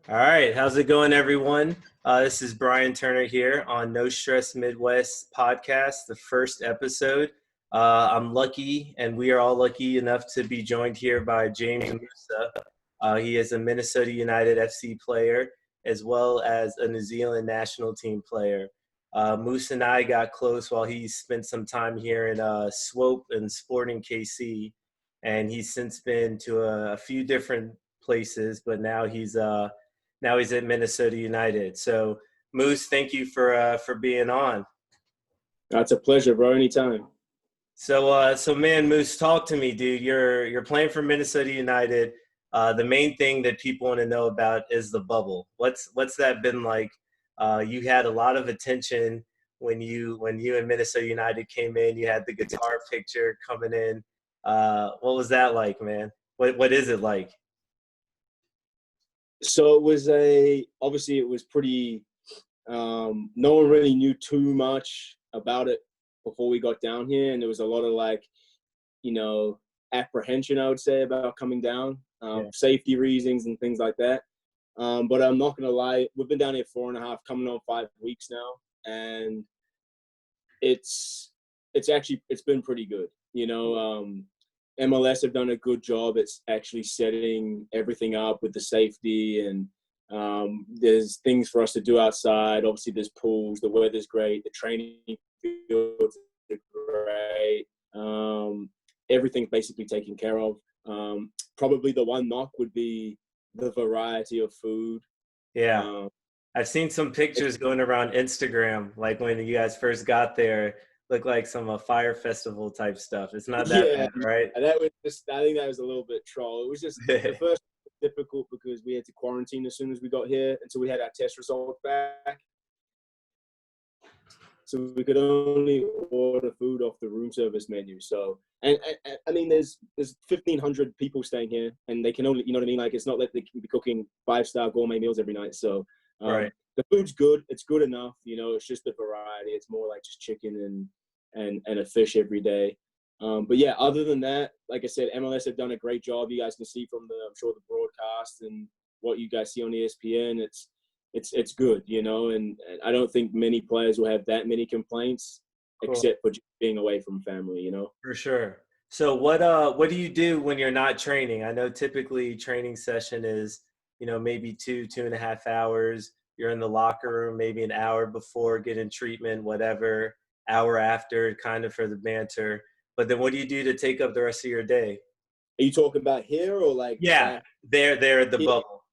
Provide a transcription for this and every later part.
All right, how's it going, everyone? This is Brian Turner here on No Stress Midwest podcast, the first episode. I'm lucky, and we are all lucky enough to be joined here by James Musa. He is a Minnesota United FC player as well as a New Zealand national team player. Moose and I got close while he spent some time here in Swope and Sporting KC, and he's since been to a few different places, but now he's at Minnesota United. So, Moose, thank you for being on. That's a pleasure, bro. Anytime. So man, Moose, talk to me, dude. You're playing for Minnesota United. The main thing that people want to know about is the bubble. What's that been like? You had a lot of attention when you and Minnesota United came in. You had the guitar picture coming in. What was that like, man? What is it like? So obviously it was pretty, no one really knew too much about it before we got down here. And there was a lot of apprehension, I would say, about coming down, safety reasons and things like that. But I'm not going to lie, we've been down here 4.5, coming on 5 weeks now. And it's been pretty good. MLS have done a good job. It's actually setting everything up with the safety, and there's things for us to do outside. Obviously, there's pools. The weather's great. The training fields are great. Everything's basically taken care of. Probably the one knock would be the variety of food. Yeah. I've seen some pictures going around Instagram, like when you guys first got there, looked like some fire festival type stuff. It's not that Yeah, bad, right? that was I think that was a little bit troll. It was just the first difficult because we had to quarantine as soon as we got here until we had our test results back. So we could only order food off the room service menu. So, and I mean, there's 1,500 people staying here, and they can only, you know what I mean? Like, it's not like they can be cooking 5-star gourmet meals every night. So, Right. the food's good. It's good enough. It's just the variety. It's more like just chicken and a fish every day. But yeah, other than that, like I said, MLS have done a great job. You guys can see from I'm sure, the broadcast and what you guys see on ESPN. It's good, and I don't think many players will have that many complaints, Cool. except for just being away from family. For sure. So what do you do when you're not training? I know typically training session is, maybe 2.5 hours. You're in the locker room maybe an hour before getting treatment, whatever, hour after, kind of for the banter. But then what do you do to take up the rest of your day? Are you talking about here or like Yeah, back there at the here? bubble.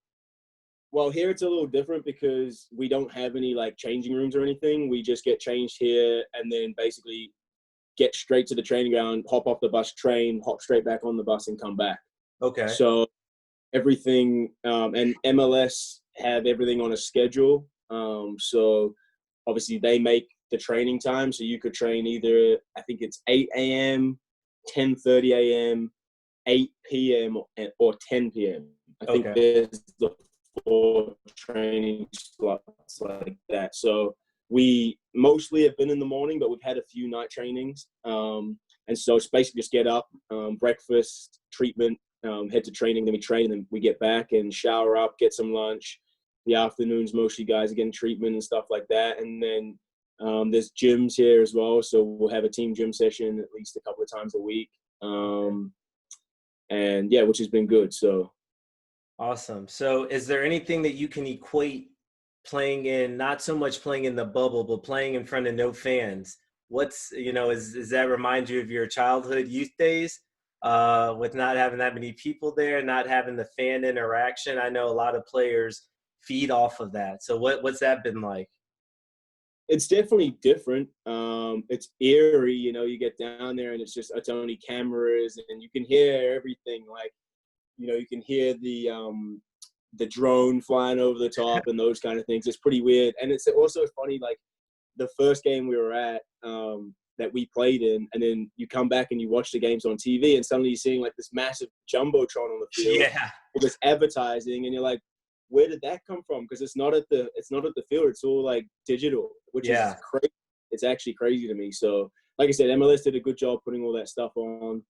Well, here it's a little different because we don't have any like changing rooms or anything. We just get changed here and then basically get straight to the training ground, hop off the bus, train, hop straight back on the bus and come back. Okay. So everything, and MLS have everything on a schedule. So obviously they make the training time. So you could train either, I think it's 8 a.m., 10:30 a.m., 8 p.m. or 10 p.m. I think Okay. there's the 4 training slots like that. So we mostly have been in the morning, but we've had a few night trainings. And so it's basically just get up, breakfast, treatment, head to training, then we train, and then we get back and shower up, get some lunch. The afternoons, mostly guys are getting treatment and stuff like that. And then there's gyms here as well. So we'll have a team gym session at least a couple of times a week. And yeah, which has been good. So Awesome. So is there anything that you can equate playing in, not so much playing in the bubble, but playing in front of no fans? Does that remind you of your childhood youth days, with not having that many people there, not having the fan interaction? I know a lot of players feed off of that. So what's that been like? it's definitely different. It's eerie, you get down there and it's only cameras and you can hear everything. Like, you can hear the drone flying over the top and those kind of things. It's pretty weird. And it's also funny, like the first game we were at, that we played in, and then you come back and you watch the games on TV and suddenly you're seeing like this massive jumbotron on the field. Yeah. All this advertising and you're like, where did that come from? Because it's not at the field. It's all like digital, which is Yeah. crazy. It's actually crazy to me. So, like I said, MLS did a good job putting all that stuff on.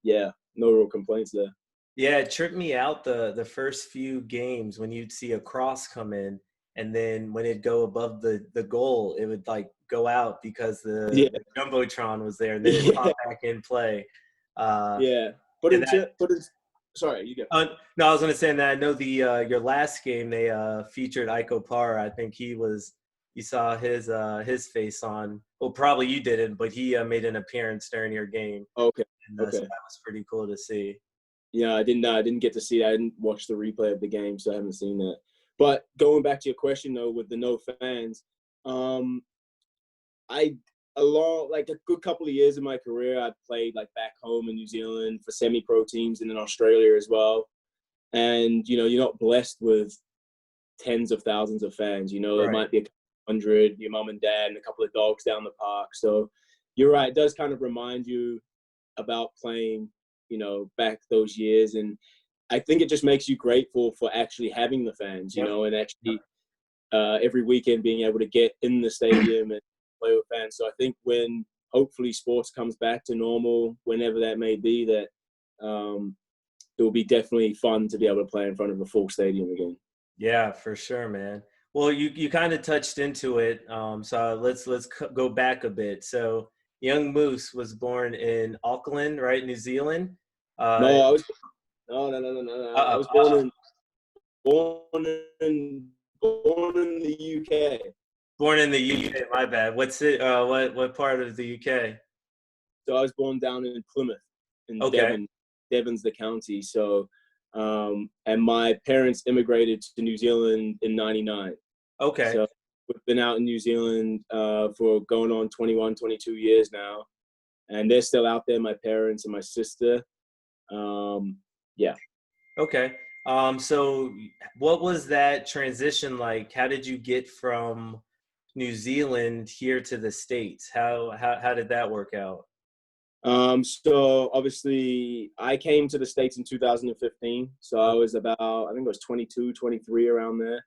Yeah, no real complaints there. Yeah, it tripped me out the first few games when you'd see a cross come in, and then when it'd go above the goal, it would like go out because Yeah, the jumbotron was there, and then it yeah, popped back in play. Uh, yeah. But and that sorry, you go. no, I was gonna say that I know the your last game they featured Iko Par. I think you saw his face on. Well, probably you didn't, but he made an appearance during your game, Okay, and so okay. that was pretty cool to see. Yeah, I didn't get to see that. I didn't watch the replay of the game, so I haven't seen that. But going back to your question though, with the no fans, um, I along like a good couple of years of my career, I played like back home in New Zealand for semi-pro teams and in Australia as well. And you're not blessed with tens of thousands of fans. It Right. might be a hundred, your mom and dad, and a couple of dogs down the park. So you're right; it does kind of remind you about playing, back those years. And I think it just makes you grateful for actually having the fans, Yep. and actually every weekend being able to get in the stadium and play with fans. So I think when hopefully sports comes back to normal, whenever that may be, that it will be definitely fun to be able to play in front of a full stadium again. Yeah, for sure, man. Well, you kind of touched into it, so let's go back a bit. So, young Moose was born in Auckland, right, New Zealand. Uh, No, I was no, no, no, no, no, no. I uh, was born in born in the UK. born in the UK. My bad. What's it? What part of the UK? So I was born down in Plymouth, in Okay. Devon. Devon's the county. So, and my parents immigrated to New Zealand in '99. Okay. So we've been out in New Zealand for going on 21, 22 years now, and they're still out there. My parents and my sister. Yeah. Okay. So what was that transition like? How did you get from New Zealand here to the States? How did that work out? So obviously I came to the States in 2015. So I was about, I think it was 22, 23 around there.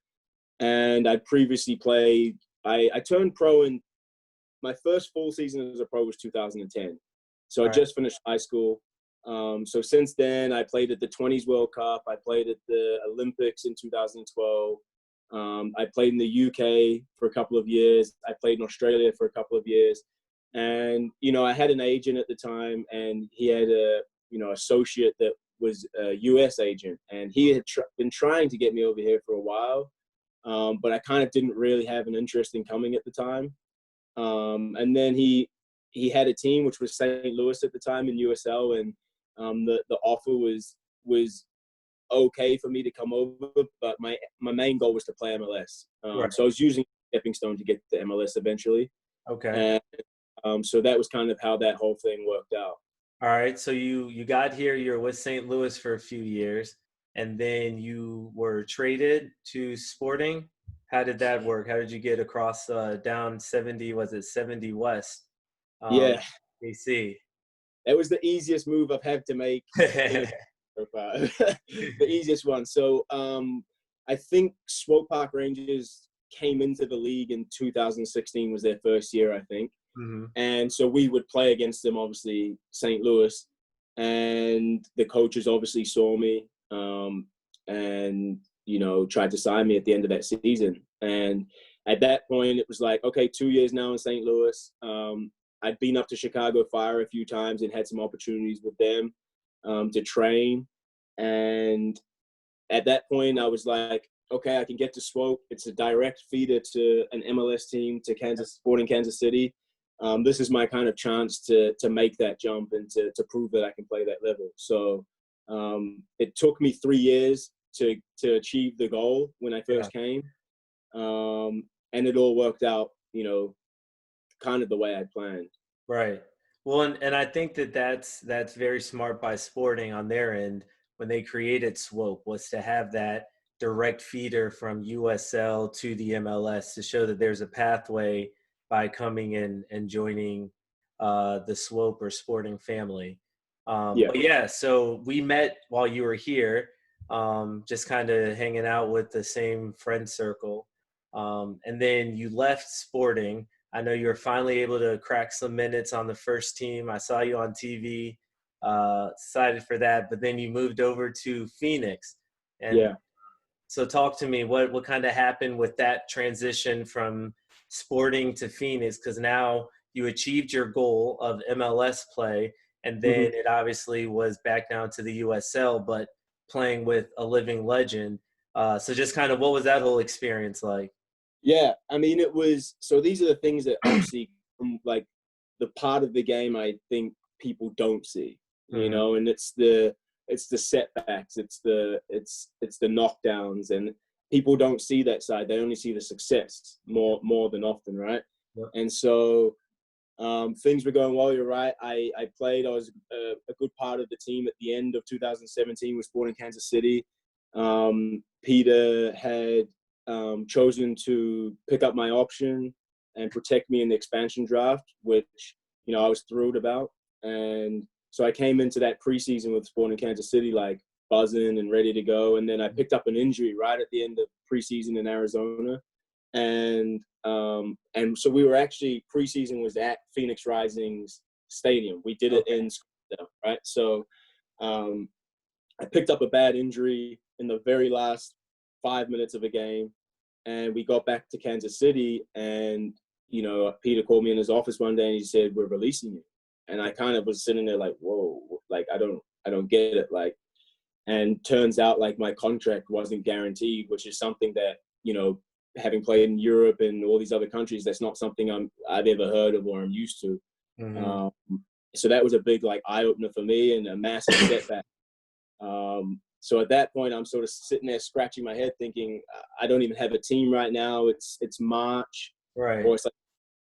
And I previously played, I turned pro in my first full season as a pro was 2010. So I All right. just finished high school. So since then, I played at the 20s World Cup. I played at the Olympics in 2012. I played in the UK for a couple of years. I played in Australia for a couple of years. And, I had an agent at the time, and he had a, associate that was a US agent. And he had been trying to get me over here for a while. But I kind of didn't really have an interest in coming at the time. And then he had a team which was St. Louis at the time in USL, and the offer was okay for me to come over, but my main goal was to play MLS. Right. So I was using stepping stone to get to MLS eventually, Okay. and so that was kind of how that whole thing worked out. All right. So you got here. You were with St. Louis for a few years, and then you were traded to Sporting. How did that work? How did you get across down 70? Was it 70 West? Um, Yeah, AC. that was the easiest move I've had to make in a profile. The easiest one. So I think Swope Park Rangers came into the league in 2016 was their first year, I think. Hmm. And so we would play against them, obviously, St. Louis. And the coaches obviously saw me and, tried to sign me at the end of that season. And at that point, it was like, okay, 2 years now in St. Louis. I'd been up to Chicago Fire a few times and had some opportunities with them to train. And at that point, I was like, okay, I can get to Swope. It's a direct feeder to an MLS team, to Sporting Kansas City. This is my kind of chance to make that jump and to prove that I can play that level. So it took me 3 years to achieve the goal when I Yeah. first came, and it all worked out, kind of the way I planned. Right. Well, and I think that's very smart by Sporting on their end when they created Swope was to have that direct feeder from USL to the MLS to show that there's a pathway by coming in and joining the Swope or Sporting family. Yeah, But yeah, so we met while you were here, just kind of hanging out with the same friend circle, and then you left Sporting. I know you were finally able to crack some minutes on the first team. I saw you on TV. excited for that. But then you moved over to Phoenix, and Yeah. so talk to me. What kind of happened with that transition from Sporting to Phoenix? Because now you achieved your goal of MLS play, and hmm then it obviously was back down to the USL, but playing with a living legend. So just kind of what was that whole experience like? Yeah. I mean, it was, so these are the things that obviously from like the part of the game I think people don't see, you Mhm. know, and it's the setbacks, it's the knockdowns, and people don't see that side. They only see the success more than often, right? Yep. And so things were going well. You're right. I played. I was a good part of the team at the end of 2017 with Sporting Kansas City. Peter had chosen to pick up my option and protect me in the expansion draft, which I was thrilled about. And so I came into that preseason with Sporting Kansas City like buzzing and ready to go. And then I picked up an injury right at the end of preseason in Arizona, and so we were actually preseason was at Phoenix Rising's stadium. We did it Okay. in Scottsdale, right? So um, I picked up a bad injury in the very last 5 minutes of a game, and we got back to Kansas City, and Peter called me in his office one day and he said, "We're releasing you," and I kind of was sitting there like, "Whoa!" Like I don't get it, like. And turns out like my contract wasn't guaranteed, which is something that having played in Europe and all these other countries, that's not something I've ever heard of or I'm used to. Hmm. Um, so that was a big like eye opener for me and a massive setback. So at that point, I'm sort of sitting there scratching my head, thinking I don't even have a team right now. It's March, Right. or it's like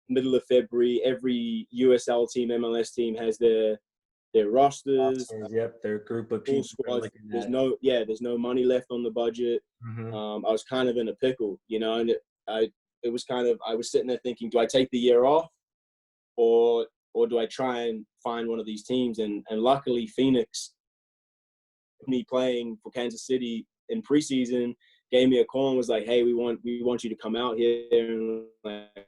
middle of February. Every USL team, MLS team has their rosters, Rosters, yep, they're a group of full people they're squads. looking There's at. no money left on the budget. Hmm. I was kind of in a pickle, and it was kind of, I was sitting there thinking, do I take the year off, or do I try and find one of these teams? And luckily, Phoenix, me playing for Kansas City in preseason, gave me a call and was like, "Hey, we want you to come out here and like,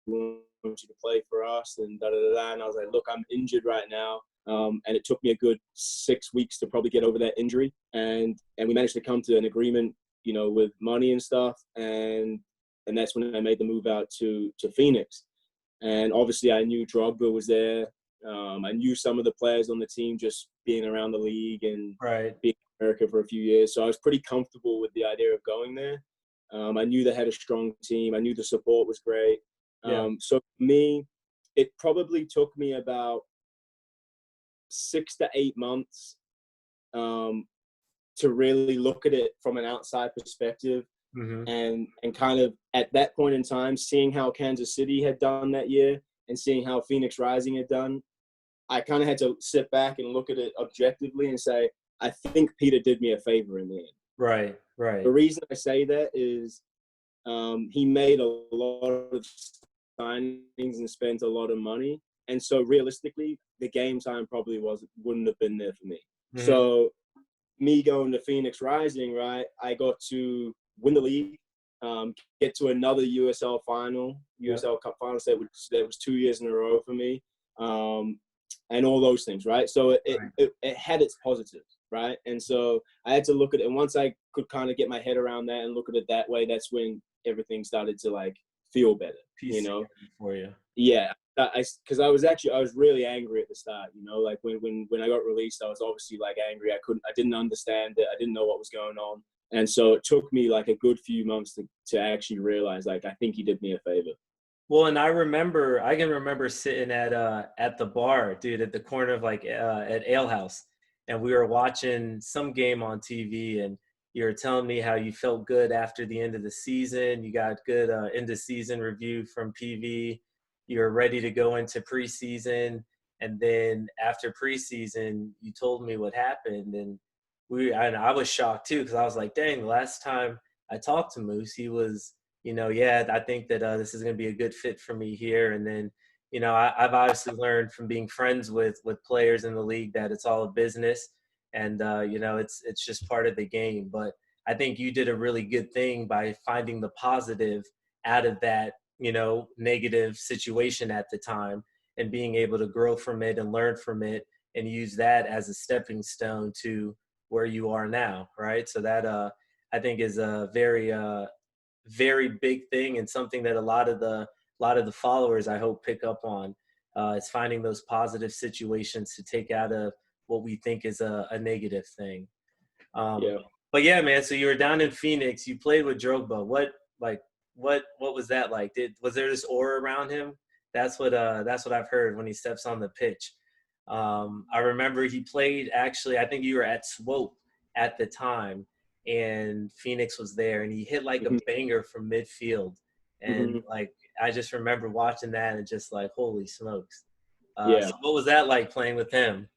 we want you to play for us," and da da da da. And I was like, "Look, I'm injured right now." And it took me a good 6 weeks to probably get over that injury, and we managed to come to an agreement, with money and stuff, and that's when I made the move out to Phoenix. And obviously, I knew Drogba was there. I knew some of the players on the team just being around the league and Right. being in America for a few years. So I was pretty comfortable with the idea of going there. I knew they had a strong team. I knew the support was great. Yeah. So for me, it probably took me about 6 to 8 months um, to really look at it from an outside perspective, Hmm. and kind of at that point in time, seeing how Kansas City had done that year and seeing how Phoenix Rising had done, I kind of had to sit back and look at it objectively and say, I think Peter did me a favor in the end. Right. The Right. reason I say that is he made a lot of signings and spent a lot of money. And so realistically, the game time probably wouldn't have been there for me. Hmm. So me going to Phoenix Rising, right, I got to win the league, get to another USL final, Yep. USL Cup final. So that was 2 years in a row for me, and all those things, right? So Right. it had its positives, right? And so I had to look at it. And once I could kind of get my head around that and look at it that way, that's when everything started to like feel better, Piece together for you. Yeah, because I was really angry at the start, like when I got released, I was obviously like angry. I didn't understand it. I didn't know what was going on, and so it took me like a good few months to actually realize, like, I think he did me a favor. Well, and I can remember sitting at the bar, dude, at the corner of like at Ale House, and we were watching some game on TV, and you were telling me how you felt good after the end of the season. You got good end of season review from PV. You were ready to go into preseason, and then after preseason, you told me what happened, and and I was shocked too because I was like, dang, the last time I talked to Moose, he was yeah, I think that this is going to be a good fit for me here. And then, I've obviously learned from being friends with players in the league that it's all a business, and it's just part of the game. But I think you did a really good thing by finding the positive out of that, negative situation at the time, and being able to grow from it and learn from it, and use that as a stepping stone to where you are now, right? So that I think is a very big thing, and something that a lot of the followers, I hope, pick up on. Is finding those positive situations to take out of what we think is a negative thing. Um, Yeah. but yeah, man. So you were down in Phoenix. You played with Drogba. What was that like? Was there this aura around him? That's what I've heard when he steps on the pitch. I remember he played, actually. I think you were at Swope at the time, and Phoenix was there, and he hit like a Mhm. banger from midfield, and Mhm. like I just remember watching that and just like, holy smokes. Yeah. So what was that like playing with him?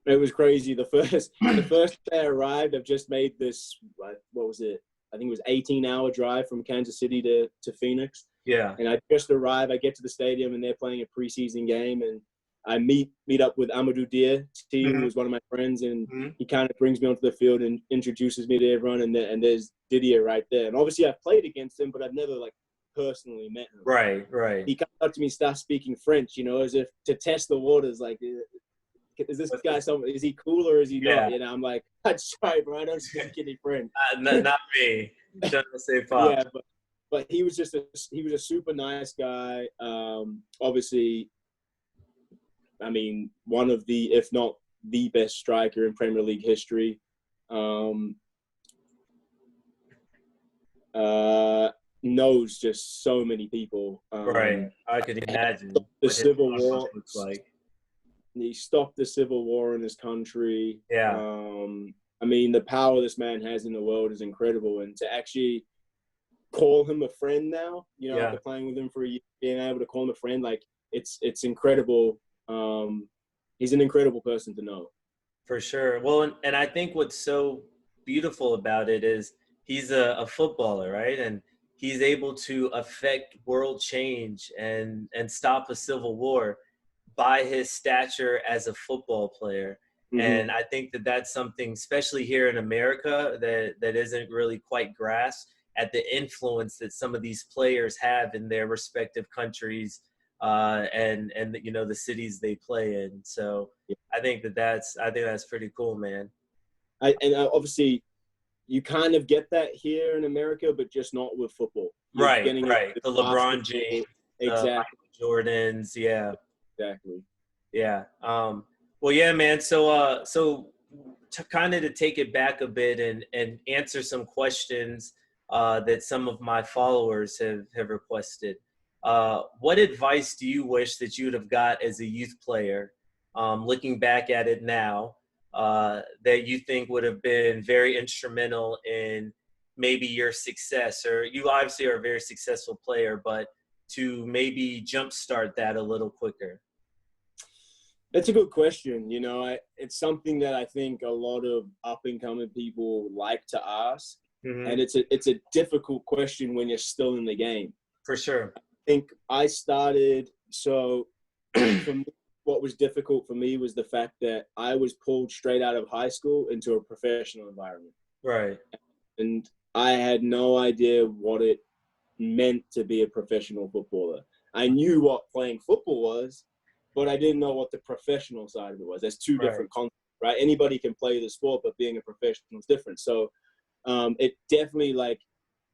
It was crazy. The first day I arrived, I've just made this, what was it? I think it was 18-hour drive from Kansas City to Phoenix. Yeah. And I just arrived. I get to the stadium, and they're playing a preseason game. And I meet up with Amadou Dia, who Hmm. was one of my friends. And Hmm. he kind of brings me onto the field and introduces me to everyone. And there's Didier right there. And obviously, I've played against him, but I've never, like, personally met him. Right, right. He comes up to me, starts speaking French, as if to test the waters, like, is this guy is he cool or is he Yeah. not? I'm like, I'm sorry, bro, I don't speak any French. Not me. Don't say pop. Yeah, but he was a super nice guy. Obviously, I mean, one of the, if not the best striker in Premier League history. Knows just so many people. Right. I could imagine The what his Civil process War looks like. He stopped the Civil War in his country. Yeah. I mean, the power this man has in the world is incredible, and to actually call him a friend now, Yeah. after playing with him for a year, being able to call him a friend, like it's incredible. He's an incredible person to know. For sure. Well, and I think what's so beautiful about it is he's a footballer, right? And he's able to affect world change and stop a civil war by his stature as a football player. Mm-hmm. And I think that that's something, especially here in America, that isn't really quite grasped, at the influence that some of these players have in their respective countries, and the cities they play in. So I think that's pretty cool, man. Obviously, you kind of get that here in America, but just not with football. You're Right, getting right. it The with LeBron basketball. James, the Exactly. Michael Jordans, yeah. Exactly. Yeah. Well, yeah, man. So to kind of to take it back a bit and answer some questions that some of my followers have requested. What advice do you wish that you would have got as a youth player, looking back at it now, that you think would have been very instrumental in maybe your success? Or you obviously are a very successful player, but to maybe jumpstart that a little quicker. That's a good question. It's something that I think a lot of up-and-coming people like to ask, Mm-hmm. and it's a difficult question when you're still in the game. For sure. I think I started, so for me, what was difficult for me was the fact that I was pulled straight out of high school into a professional environment. Right. And I had no idea what it meant to be a professional footballer. I knew what playing football was, but I didn't know what the professional side of it was. There's two different concepts, right? Anybody can play the sport, but being a professional is different. So it definitely, like,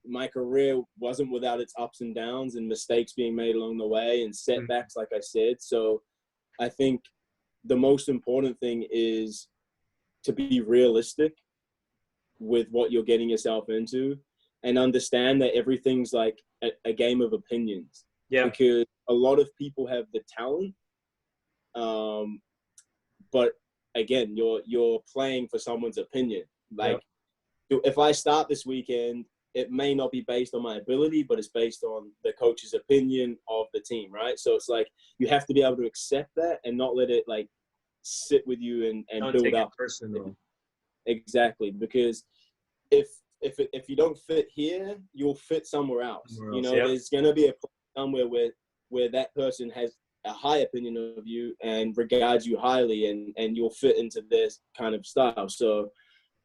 my career wasn't without its ups and downs and mistakes being made along the way and setbacks, like I said. So I think the most important thing is to be realistic with what you're getting yourself into and understand that everything's like a game of opinions. Yeah. Because a lot of people have the talent, but again, you're playing for someone's opinion. Like, if I start this weekend, it may not be based on my ability, but it's based on the coach's opinion of the team, right? So it's like you have to be able to accept that and not let it like sit with you and Don't build take up. it personal. Exactly, because if you don't fit here, you'll fit somewhere else. There's gonna be a place somewhere where that person has a high opinion of you and regards you highly, and you'll fit into this kind of style. So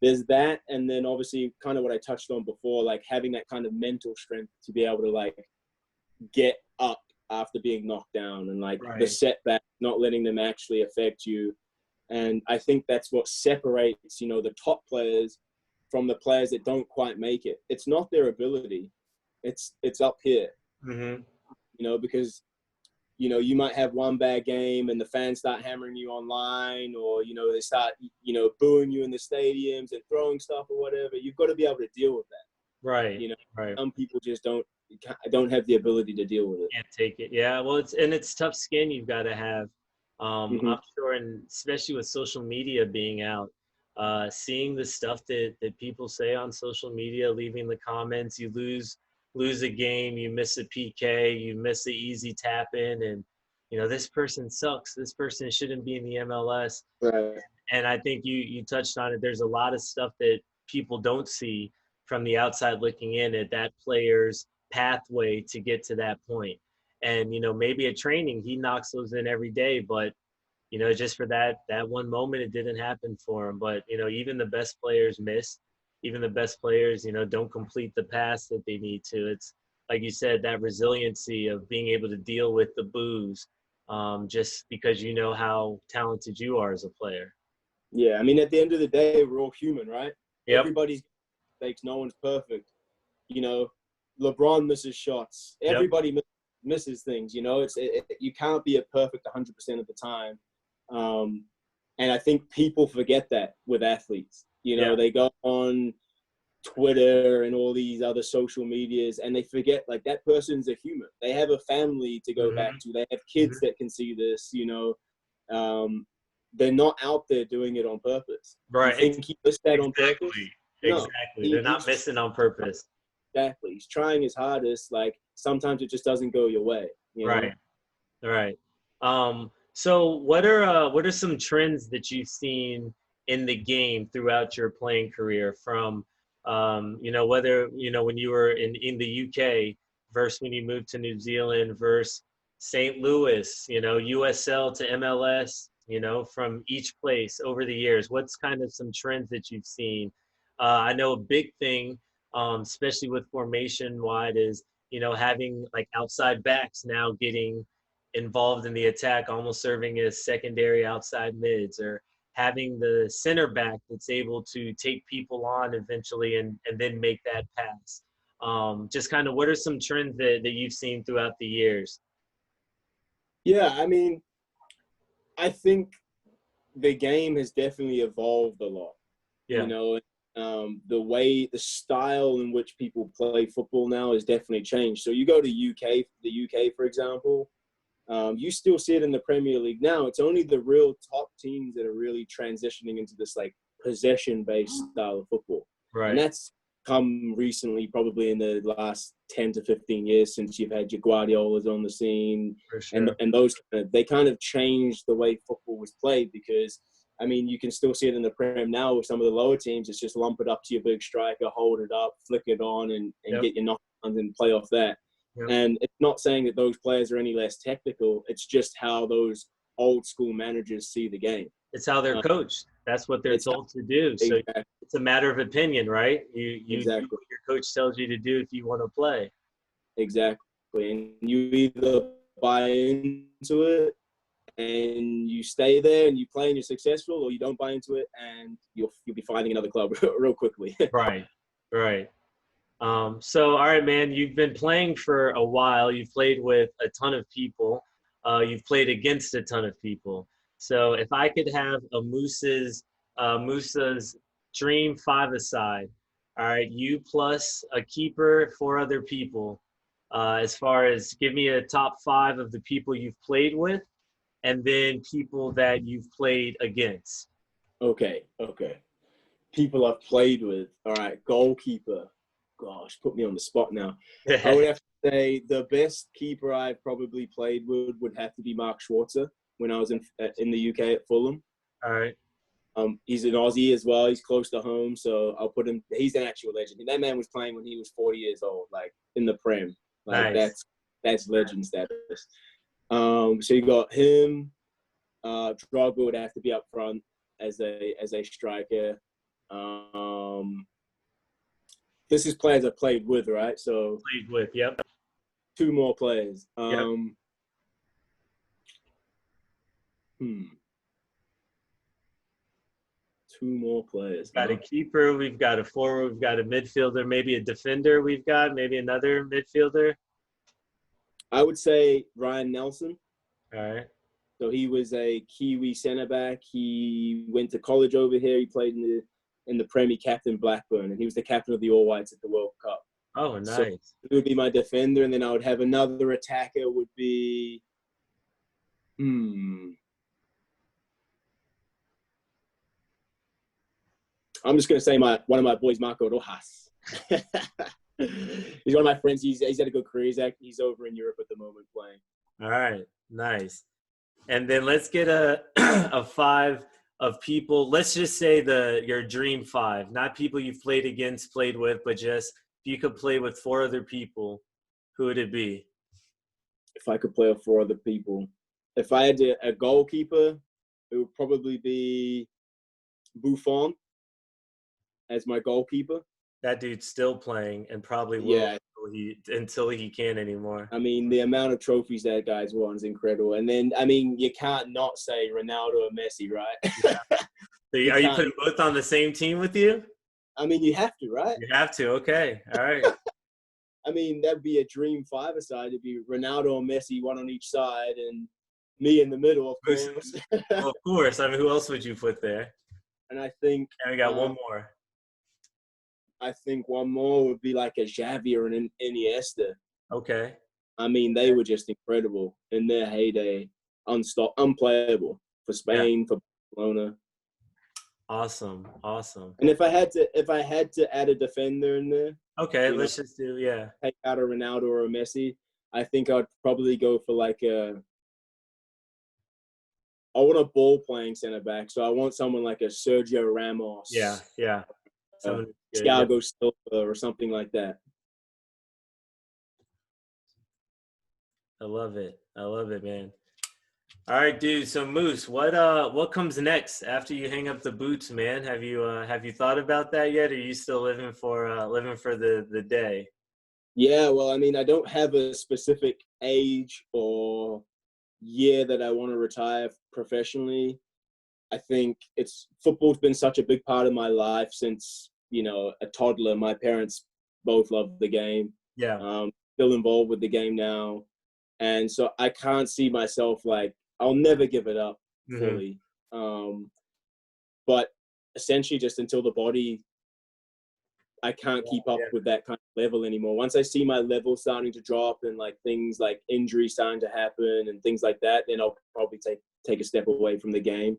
there's that, and then obviously kind of what I touched on before, like having that kind of mental strength to be able to like get up after being knocked down, and like the setback, not letting them actually affect you. And I think that's what separates, the top players from the players that don't quite make it. It's not their ability. It's up here, Mm-hmm. Because, you might have one bad game and the fans start hammering you online, or, they start, booing you in the stadiums and throwing stuff or whatever. You've got to be able to deal with that. Right. Right. Some people just don't have the ability to deal with it. Can't take it. Yeah. Well, it's tough skin you've got to have. I'm sure, and especially with social media being out, seeing the stuff that people say on social media, leaving the comments, you lose a game, you miss a PK, you miss an easy tap in, and this person sucks. This person shouldn't be in the MLS. Right. And I think you touched on it. There's a lot of stuff that people don't see from the outside looking in at that player's pathway to get to that point. And maybe at training he knocks those in every day, but just for that one moment it didn't happen for him. But even the best players miss. Even the best players don't complete the pass that they need to. It's like you said, that resiliency of being able to deal with the boos, just because how talented you are as a player. Yeah, I mean, at the end of the day, we're all human, right? Yep. Everybody's mistakes. No one's perfect. LeBron misses shots. Everybody misses things. You can't be a perfect 100% of the time. And I think people forget that with athletes. They go on Twitter and all these other social medias, and they forget, like, that person's a human. They have a family to go back to. They have kids that can see this. They're not out there doing it on purpose. Right. You think he does that on purpose? No. Exactly. They're not missing on purpose. Exactly. He's trying his hardest. Like, sometimes it just doesn't go your way. Right. Right. So what are some trends that you've seen in the game throughout your playing career, from whether when you were in the UK versus when you moved to New Zealand versus St. Louis, USL to MLS, from each place over the years? What's kind of some trends that you've seen? I know a big thing, especially with formation wide, is having like outside backs now getting involved in the attack, almost serving as secondary outside mids, or having the center back that's able to take people on eventually and then make that pass. Just kind of, what are some trends that you've seen throughout the years? Yeah, I mean, I think the game has definitely evolved a lot. Yeah. The style in which people play football now has definitely changed. So you go to the UK, for example, you still see it in the Premier League now. It's only the real top teams that are really transitioning into this, like, possession-based style of football. Right. And that's come recently, probably in the last 10 to 15 years, since you've had your Guardiolas on the scene. For sure. And those, they kind of changed the way football was played, because, I mean, you can still see it in the Prem now with some of the lower teams. It's just lump it up to your big striker, hold it up, flick it on, and get your knockdowns and play off that. Yep. And it's not saying that those players are any less technical. It's just how those old school managers see the game. It's how they're coached. That's what they're told to do. So exactly. It's a matter of opinion, right? You exactly. do what your coach tells you to do if you want to play. Exactly. And you either buy into it and you stay there and you play and you're successful, or you don't buy into it and you'll be finding another club real quickly. Right. So, all right, man, you've been playing for a while. You've played with a ton of people. You've played against a ton of people. So if I could have a Musa's Dream five-a-side, all right, you plus a keeper, 4 other people, as far as give me a top 5 of the people you've played with, and then people that you've played against. Okay. People I've played with. All right, goalkeeper. Gosh, put me on the spot now. I would have to say the best keeper I've probably played with would have to be Mark Schwarzer when I was in the UK at Fulham. All right. He's an Aussie as well. He's close to home, so I'll put him. He's an actual legend. That man was playing when he was 40 years old, like in the Prem. Like nice. That's legend status. So you got him. Drogba would have to be up front as a striker. This is players I played with, right? So played with, yep. 2 more players. Two more players. Got a keeper. We've got a forward. We've got a midfielder. Maybe a defender. We've got maybe another midfielder. I would say Ryan Nelson. All right. So he was a Kiwi centre back. He went to college over here. He played in the Premier, captain Blackburn, and he was the captain of the All Whites at the World Cup. Oh, nice. So he would be my defender, and then I would have another attacker. Would be I'm just gonna say one of my boys, Marco Rojas. He's one of my friends. He's had a good career. He's over in Europe at the moment playing. All right, nice. And then let's get a a 5 of people. Let's just say your dream 5, not people you've played against, played with, but just if you could play with 4 other people, who would it be? If I could play with 4 other people, if I had a goalkeeper, it would probably be Buffon as my goalkeeper. That dude's still playing and probably will until he can't anymore. I mean, the amount of trophies that guy's won is incredible. And then, I mean, you can't not say Ronaldo or Messi, right? Yeah. So are you putting both on the same team with you? I mean, you have to, right? You have to. Okay. All right. I mean, that'd be a dream 5-a-side. It'd be Ronaldo and Messi, one on each side, and me in the middle, of course. Well, of course. I mean, who else would you put there? And I think... And we got one more. I think one more would be like a Xavi or an Iniesta. Okay. I mean, they were just incredible in their heyday. Unplayable for Spain, for Barcelona. Awesome. And if I had to add a defender in there, okay, let's just do take out a Ronaldo or a Messi. I think I'd probably go for I want a ball playing center back, so I want someone like a Sergio Ramos. Yeah. Thiago Silva or something like that. I love it, man. All right, dude. So Moose, what comes next after you hang up the boots, man? Have you thought about that yet? Or are you still living for the day? Yeah, well, I mean, I don't have a specific age or year that I want to retire professionally. I think football's been such a big part of my life since, a toddler. My parents both love the game. Yeah. Still involved with the game now. And so I can't see myself I'll never give it up fully. But essentially just until the body, I can't keep up with that kind of level anymore. Once I see my level starting to drop and things like injuries starting to happen and things like that, then I'll probably take a step away from the game.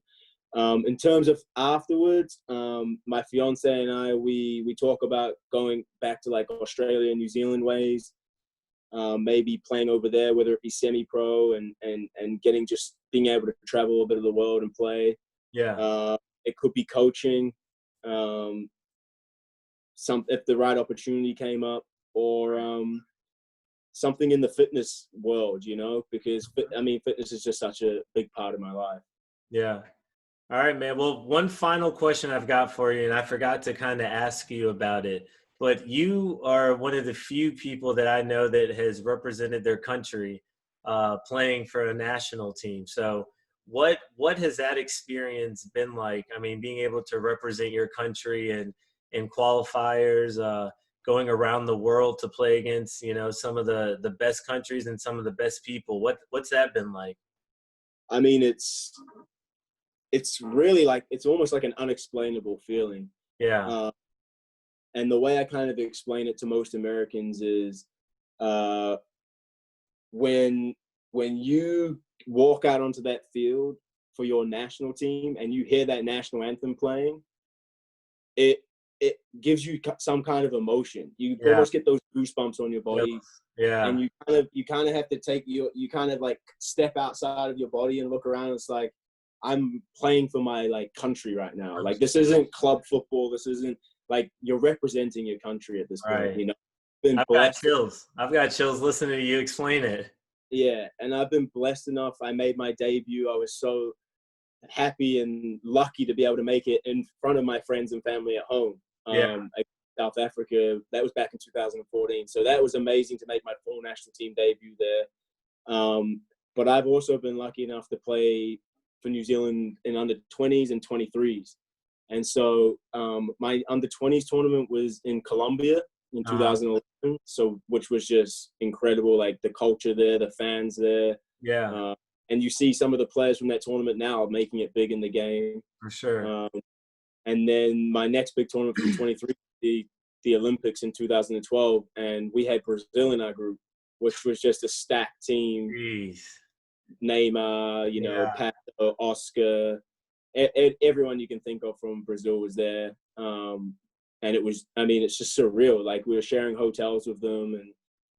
In terms of afterwards, my fiance and I, we talk about going back to Australia and New Zealand ways, maybe playing over there, whether it be semi-pro and being able to travel a bit of the world and play. Yeah. It could be coaching, if the right opportunity came up, or something in the fitness world, because fitness is just such a big part of my life. Yeah. All right, man. Well, one final question I've got for you, and I forgot to kind of ask you about it, but you are one of the few people that I know that has represented their country playing for a national team. So what has that experience been like? I mean, being able to represent your country and in qualifiers, going around the world to play against, some of the best countries and some of the best people. What's that been like? I mean, it's really it's almost like an unexplainable feeling. Yeah. And the way I kind of explain it to most Americans is when you walk out onto that field for your national team and you hear that national anthem playing, it gives you some kind of emotion. You almost get those goosebumps on your body. Yeah. And you kind of have to you kind of step outside of your body and look around. It's like, I'm playing for my country right now. This isn't club football. This isn't you're representing your country at this point. Right. I've got chills. I've got chills listening to you explain it. Yeah, and I've been blessed enough. I made my debut. I was so happy and lucky to be able to make it in front of my friends and family at home. South Africa. That was back in 2014. So that was amazing to make my full national team debut there. But I've also been lucky enough to play for New Zealand in under 20s and 23s. And so my under-20s tournament was in Colombia in 2011, so which was just incredible, like the culture there, the fans there. Yeah. And you see some of the players from that tournament now making it big in the game. For sure. And then my next big tournament from 23, the Olympics in 2012, and we had Brazil in our group, which was just a stacked team. Jeez. Neymar, Pato, Oscar, everyone you can think of from Brazil was there. And it was, I mean, it's just surreal. Like we were sharing hotels with them, and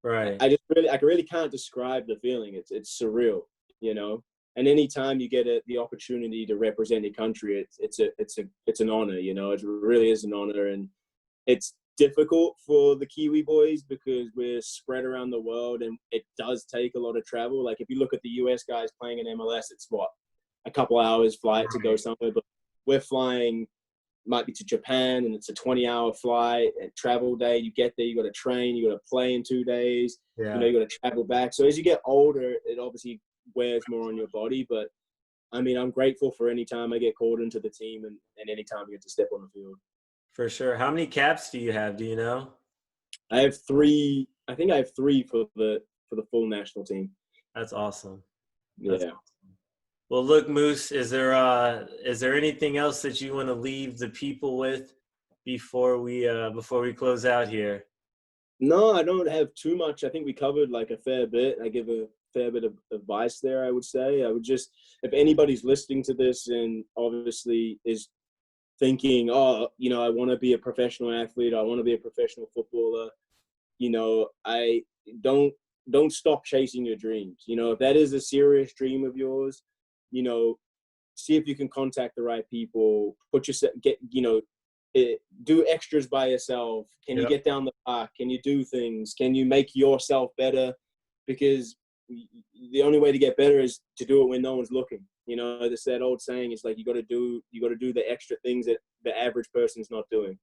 right. I really can't describe the feeling. It's surreal, you know. And anytime you get the opportunity to represent your country, it's an honor, you know. It really is an honor, and it's difficult for the Kiwi boys because we're spread around the world, and it does take a lot of travel. Like if you look at the US guys playing in MLS, it's what, a couple hours flight to go somewhere, but we're flying, might be to Japan, and it's a 20-hour flight and travel day. You get there, you got to train, you got to play in 2 days, you know, you got to travel back. So as you get older, it obviously wears more on your body. But I mean, I'm grateful for any time I get called into the team and any time I get to step on the field. For sure. How many caps do you have? Do you know? I have 3. I think I have 3 for the full national team. That's awesome. That's awesome. Well, look, Moose, is there anything else that you want to leave the people with before we close out here? No, I don't have too much. I think we covered like a fair bit. I give a fair bit of advice there, I would say. I would just, if anybody's listening to this and obviously is thinking, oh, you know, I want to be a professional athlete, I want to be a professional footballer, you know, I don't stop chasing your dreams. You know, if that is a serious dream of yours, you know, see if you can contact the right people, do extras by yourself. Can you get down the park? Can you do things? Can you make yourself better? Because the only way to get better is to do it when no one's looking. You know, there's that old saying, it's like you got to do the extra things that the average person's not doing.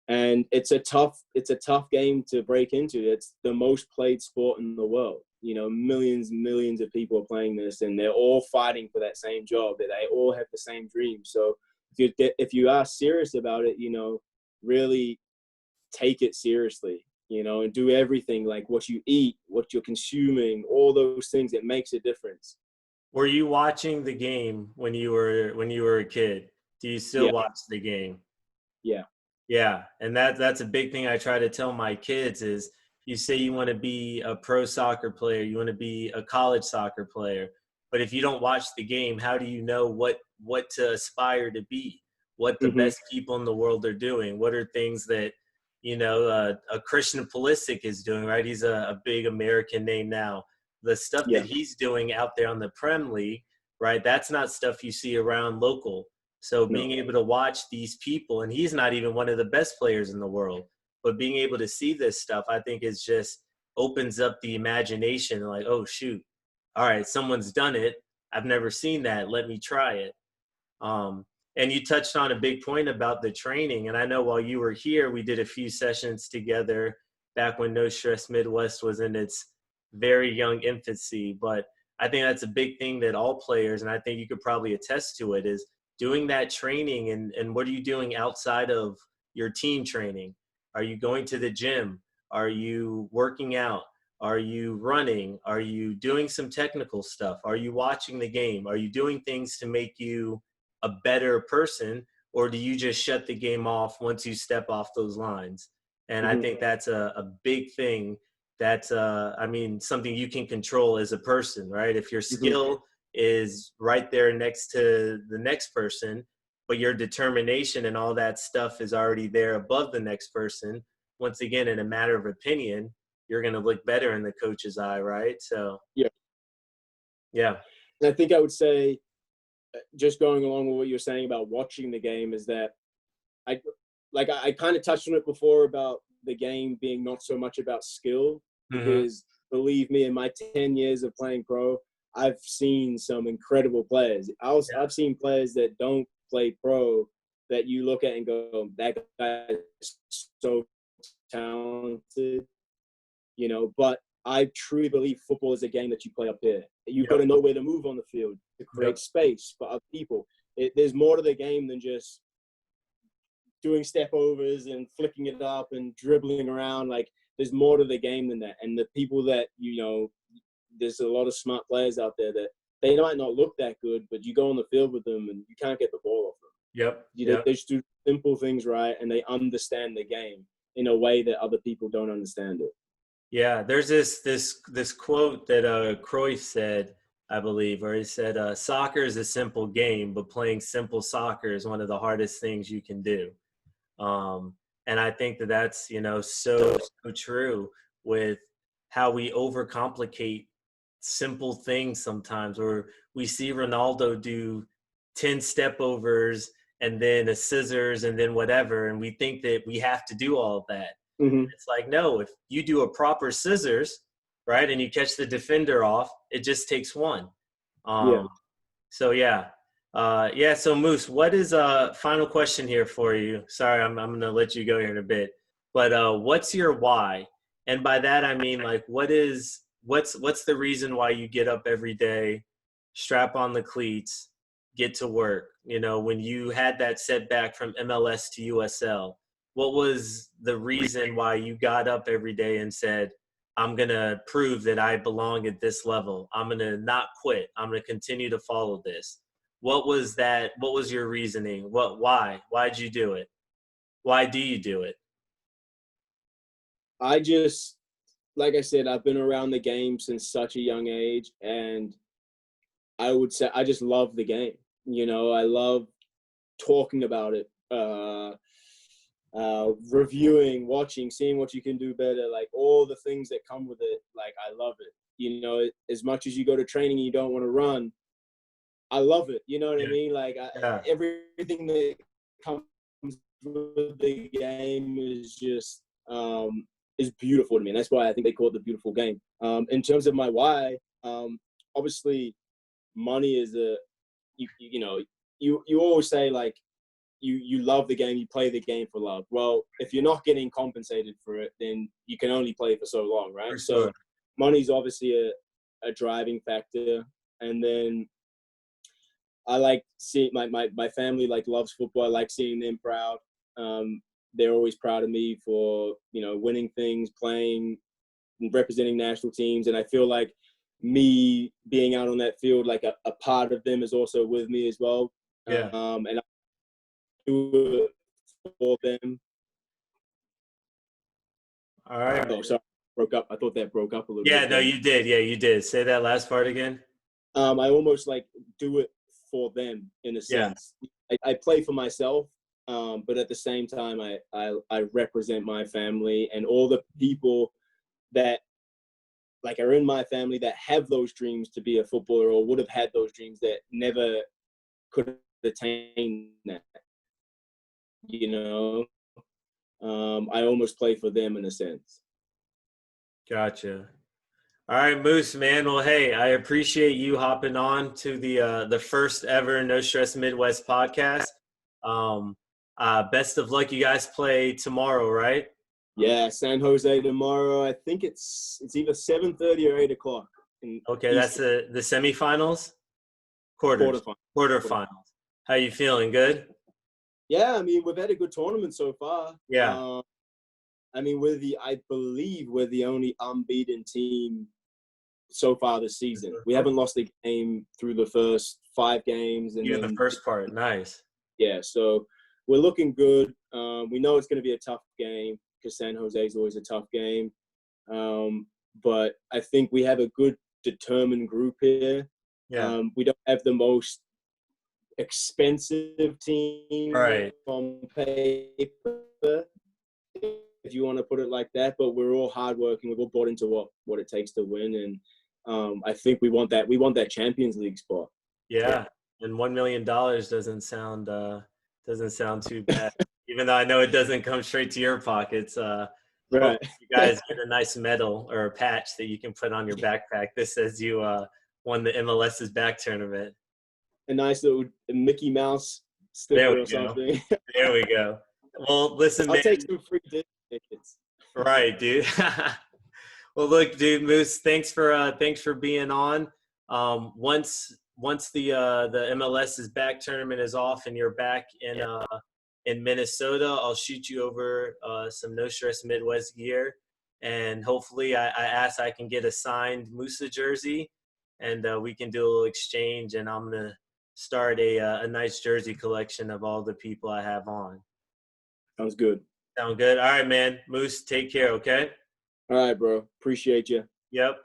And it's a tough game to break into. It's the most played sport in the world. You know, millions of people are playing this, and they're all fighting for that same job. That they all have the same dream. So if you are serious about it, you know, really take it seriously, you know, and do everything, like what you eat, what you're consuming, all those things. It makes a difference. Were you watching the game when you were a kid? Do you still watch the game? Yeah. Yeah, and that's a big thing I try to tell my kids is, you say you want to be a pro soccer player, you want to be a college soccer player, but if you don't watch the game, how do you know what to aspire to be, what the best people in the world are doing, what are things that, you know, a Christian Pulisic is doing, right? He's a big American name now. The stuff that he's doing out there on the Prem League, right? That's not stuff you see around local. So being able to watch these people, and he's not even one of the best players in the world, but being able to see this stuff, I think is just opens up the imagination. Like, oh, shoot. All right, someone's done it. I've never seen that. Let me try it. And you touched on a big point about the training. And I know while you were here, we did a few sessions together back when No Stress Midwest was in its very young infancy. But I think that's a big thing that all players, and I think you could probably attest to it, is doing that training. And what are you doing outside of your team training? Are you going to the gym? Are you working out? Are you running? Are you doing some technical stuff? Are you watching the game? Are you doing things to make you a better person? Or do you just shut the game off once you step off those lines? And I think that's a big thing. That's, something you can control as a person, right? If your skill is right there next to the next person, but your determination and all that stuff is already there above the next person, once again, in a matter of opinion, you're going to look better in the coach's eye, right? So, yeah. And I think I would say, just going along with what you're saying about watching the game, is that I kind of touched on it before about the game being not so much about skill, because believe me, in my 10 years of playing pro, I've seen some incredible players. I've seen players that don't play pro that you look at and go, that guy is so talented, you know. But I truly believe football is a game that you play up here. You've got to know where to move on the field to create space for other people. there's more to the game than just doing step overs and flicking it up and dribbling around. Like, there's more to the game than that. And the people that, there's a lot of smart players out there that they might not look that good, but you go on the field with them and you can't get the ball off them. Yep. They just do simple things right, and they understand the game in a way that other people don't understand it. Yeah, there's this quote that Cruyff said, I believe, where he said, "Soccer is a simple game, but playing simple soccer is one of the hardest things you can do." And I think that that's so true with how we overcomplicate simple things sometimes. Or we see Ronaldo do 10 step overs and then a scissors and then whatever, and we think that we have to do all of that. Mm-hmm. It's like, no, if you do a proper scissors, right, and you catch the defender off, it just takes one. So so Moose, what is final question here for you? Sorry, I'm gonna let you go here in a bit, but what's your why? And by that I mean, like, what's the reason why you get up every day, strap on the cleats, get to work? When you had that setback from MLS to USL, what was the reason why you got up every day and said, I'm going to prove that I belong at this level. I'm going to not quit. I'm going to continue to follow this. What was that? What was your reasoning? Why'd you do it? Why do you do it? I just, like I said, I've been around the game since such a young age, and I would say I just love the game. I love talking about it, reviewing, watching, seeing what you can do better, like all the things that come with it. Like, I love it. As much as you go to training and you don't want to run, I love it. You know what I mean? Like, everything that comes with the game is just is beautiful to me. And that's why I think they call it the beautiful game. In terms of my why, obviously money is you always say, like, you love the game, you play the game for love. Well, if you're not getting compensated for it, then you can only play for so long, right? So money's obviously a driving factor. And then I like seeing my family, like, loves football. I like seeing them proud. They're always proud of me for, winning things, playing, representing national teams. And I feel like me being out on that field, like a part of them is also with me as well. Yeah. And I do it for them. All right. Oh, sorry, broke up. I thought that broke up a little bit. Yeah, no, you did. Yeah, you did. Say that last part again. I almost like do it for them in a sense. Yeah. I play for myself, but at the same time, I represent my family and all the people that, like, are in my family that have those dreams to be a footballer or would have had those dreams that never could attain that. I almost play for them in a sense. Gotcha. All right, Moose, man. Well, hey, I appreciate you hopping on to the first ever No Stress Midwest podcast. Best of luck. You guys play tomorrow, right? Yeah, San Jose tomorrow. I think it's either 7:30 or 8 o'clock. Okay, that's the semifinals? Quarterfinals. How you feeling? Good? Yeah, I mean, we've had a good tournament so far. Yeah. I mean, I believe we're the only unbeaten team so far this season. We haven't lost a game through the first 5 games. And the first part. Nice. Yeah, so we're looking good. We know it's going to be a tough game because San Jose is always a tough game. But I think we have a good, determined group here. Yeah. We don't have the most expensive team on paper, if you want to put it like that, but we're all hardworking. We've all bought into what it takes to win, and I think we want that Champions League spot. Yeah, and $1 million doesn't sound too bad, even though I know it doesn't come straight to your pockets. Right. You guys get a nice medal or a patch that you can put on your backpack that says you won the MLS's back tournament. A nice little Mickey Mouse sticker or something. There we go. Well, listen, I'll take some free tickets. Right, dude. Well, look, dude, Moose, thanks for being on. Once once the MLS is back tournament is off and you're back in Minnesota, I'll shoot you over some No Stress Midwest gear, and hopefully I can get a signed Musa jersey, and we can do a little exchange, and I'm gonna start a nice jersey collection of all the people I have on. Sounds good. Sound good? All right, man. Moose, take care, okay? All right, bro. Appreciate you. Yep.